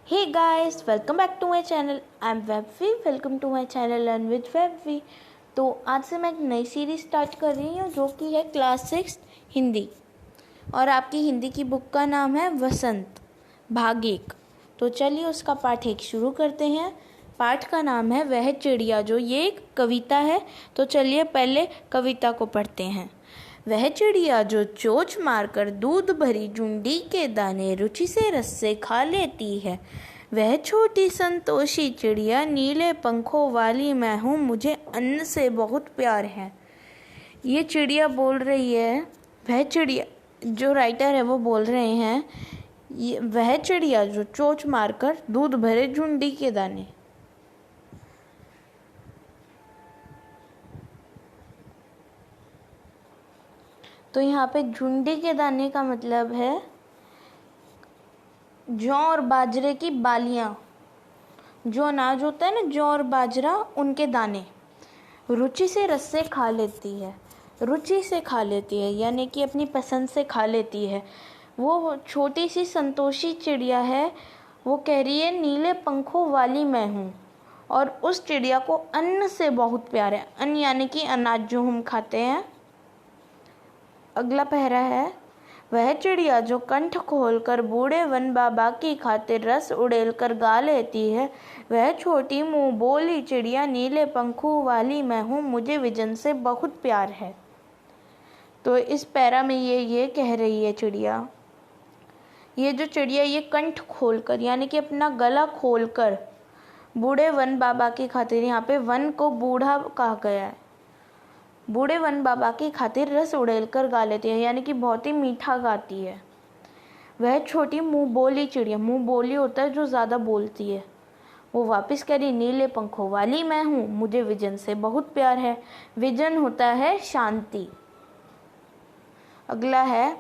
Hey guys, welcome back to my channel. I'm Webvi. Welcome to my channel Learn with Webvi. तो आज से मैं एक नई सीरीज स्टार्ट कर रही हूँ जो कि है क्लास 6 हिंदी, और आपकी हिंदी की बुक का नाम है वसंत भाग 1। तो चलिए उसका पाठ 1 शुरू करते हैं। पाठ का नाम है वह चिड़िया जो। ये एक कविता है, तो चलिए पहले कविता को पढ़ते हैं। वह चिड़िया जो चोंच मारकर दूध भरी जुंडी के दाने रुचि से रस्से खा लेती है, वह छोटी संतोषी चिड़िया नीले पंखों वाली मैं हूँ, मुझे अन्न से बहुत प्यार है। ये चिड़िया बोल रही है, वह चिड़िया जो राइटर है वो बोल रहे हैं, ये वह चिड़िया जो चोंच मारकर दूध भरे जुंडी के दाने। तो यहाँ पे झुंडी के दाने का मतलब है जौ और बाजरे की बालियाँ। जो अनाज होता है ना, जौ और बाजरा, उनके दाने। रुचि से रस्से खा लेती है। रुचि से खा लेती है यानी कि अपनी पसंद से खा लेती है। वो छोटी सी संतोषी चिड़िया है। वो कह रही है नीले पंखों वाली मैं हूँ, और उस चिड़िया को अन्न से बहुत प्यार है। अन्न यानी कि अनाज जो हम खाते हैं। अगला पहरा है, वह चिड़िया जो कंठ खोलकर बूढ़े वन बाबा की खातिर रस उड़ेल कर गा लेती है, वह छोटी मुँह बोली चिड़िया नीले पंखों वाली मैं हूँ, मुझे विजन से बहुत प्यार है। तो इस पैरा में ये कह रही है चिड़िया। ये जो चिड़िया ये कंठ खोलकर यानी कि अपना गला खोलकर बूढ़े वन बाबा की खातिर, यहाँ पे वन को बूढ़ा कहा गया है, बूढ़े वन बाबा की खातिर रस उड़ेल कर गा लेती है यानी कि बहुत ही मीठा गाती है। वह छोटी मुँह बोली चिड़िया, मुँह बोली होता है जो ज़्यादा बोलती है। वो वापस कह रही नीले पंखों वाली मैं हूँ, मुझे विजन से बहुत प्यार है। विजन होता है शांति। अगला है,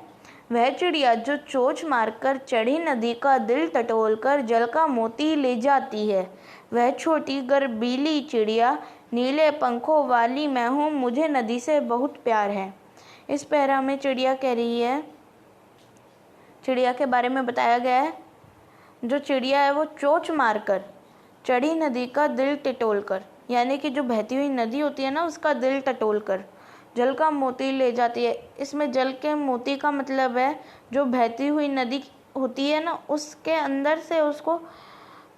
वह चिड़िया जो चोंच मारकर चढ़ी नदी का दिल टटोल कर जल का मोती ले जाती है, वह छोटी गर्बीली चिड़िया नीले पंखों वाली मैं हूँ, मुझे नदी से बहुत प्यार है। इस पैरा में चिड़िया कह रही है, चिड़िया के बारे में बताया गया है। जो चिड़िया है वो चोंच मारकर चढ़ी नदी का दिल टटोल कर यानी कि जो बहती हुई नदी होती है ना, उसका दिल टटोल कर जल का मोती ले जाती है। इसमें जल के मोती का मतलब है जो बहती हुई नदी होती है ना, उसके अंदर से उसको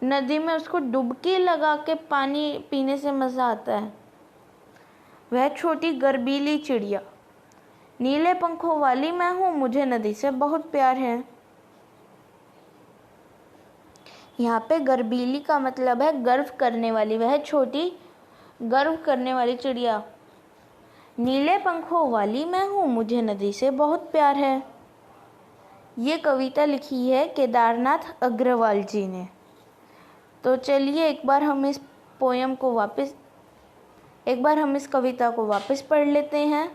नदी में उसको डुबकी लगा के पानी पीने से मज़ा आता है। वह छोटी गर्बीली चिड़िया नीले पंखों वाली मैं हूँ, मुझे नदी से बहुत प्यार है। यहाँ पे गर्बीली का मतलब है गर्व करने वाली। वह छोटी गर्व करने वाली चिड़िया नीले पंखों वाली मैं हूँ, मुझे नदी से बहुत प्यार है। ये कविता लिखी है केदारनाथ अग्रवाल जी ने। तो चलिए एक बार हम इस कविता को वापस पढ़ लेते हैं।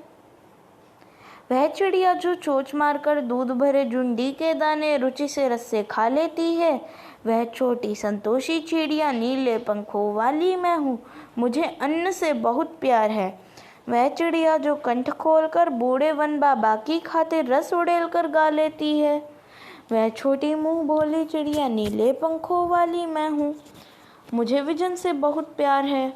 वह चिड़िया जो चोंच मारकर दूध भरे जुंडी के दाने रुचि से रस्से खा लेती है, वह छोटी संतोषी चिड़िया नीले पंखों वाली मैं हूँ, मुझे अन्न से बहुत प्यार है। वह चिड़िया जो कंठ खोलकर बूढ़े वन बाबा की खातिर रस उड़ेल कर गा लेती है, वह छोटी मुँह बोली चिड़िया नीले पंखों वाली मैं हूँ, मुझे विजन से बहुत प्यार है।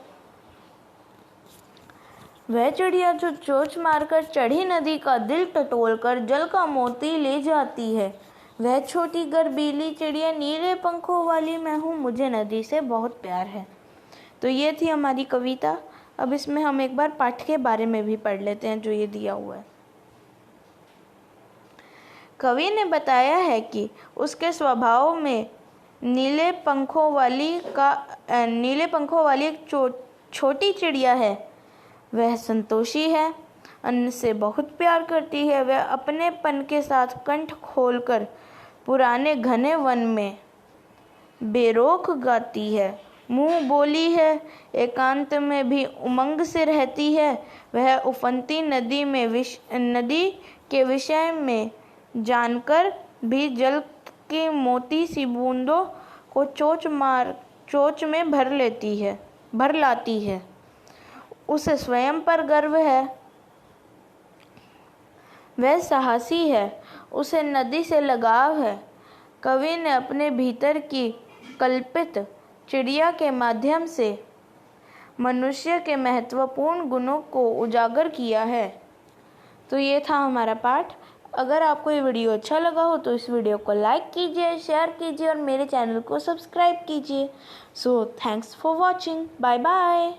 वह चिड़िया जो चोंच मारकर चढ़ी नदी का दिल टटोल कर जल का मोती ले जाती है, वह छोटी गर्बीली चिड़िया नीले पंखों वाली मैं हूँ, मुझे नदी से बहुत प्यार है। तो ये थी हमारी कविता। अब इसमें हम एक बार पाठ के बारे में भी पढ़ लेते हैं जो ये दिया हुआ है। कवि ने बताया है कि उसके स्वभाव में नीले पंखों वाली एक छोटी चिड़िया है। वह संतोषी है, अन्न से बहुत प्यार करती है। वह अपनेपन के साथ कंठ खोलकर पुराने घने वन में बेरोक गाती है। मुँह बोली है, एकांत में भी उमंग से रहती है। वह उफनती नदी के विषय में जानकर भी जल की मोती सी बूंदों को चोंच में भर लाती है। उसे स्वयं पर गर्व है। वह साहसी है, उसे नदी से लगाव है। कवि ने अपने भीतर की कल्पित चिड़िया के माध्यम से मनुष्य के महत्वपूर्ण गुणों को उजागर किया है। तो ये था हमारा पाठ। अगर आपको ये वीडियो अच्छा लगा हो तो इस वीडियो को लाइक कीजिए, शेयर कीजिए और मेरे चैनल को सब्सक्राइब कीजिए। So thanks for watching. Bye bye.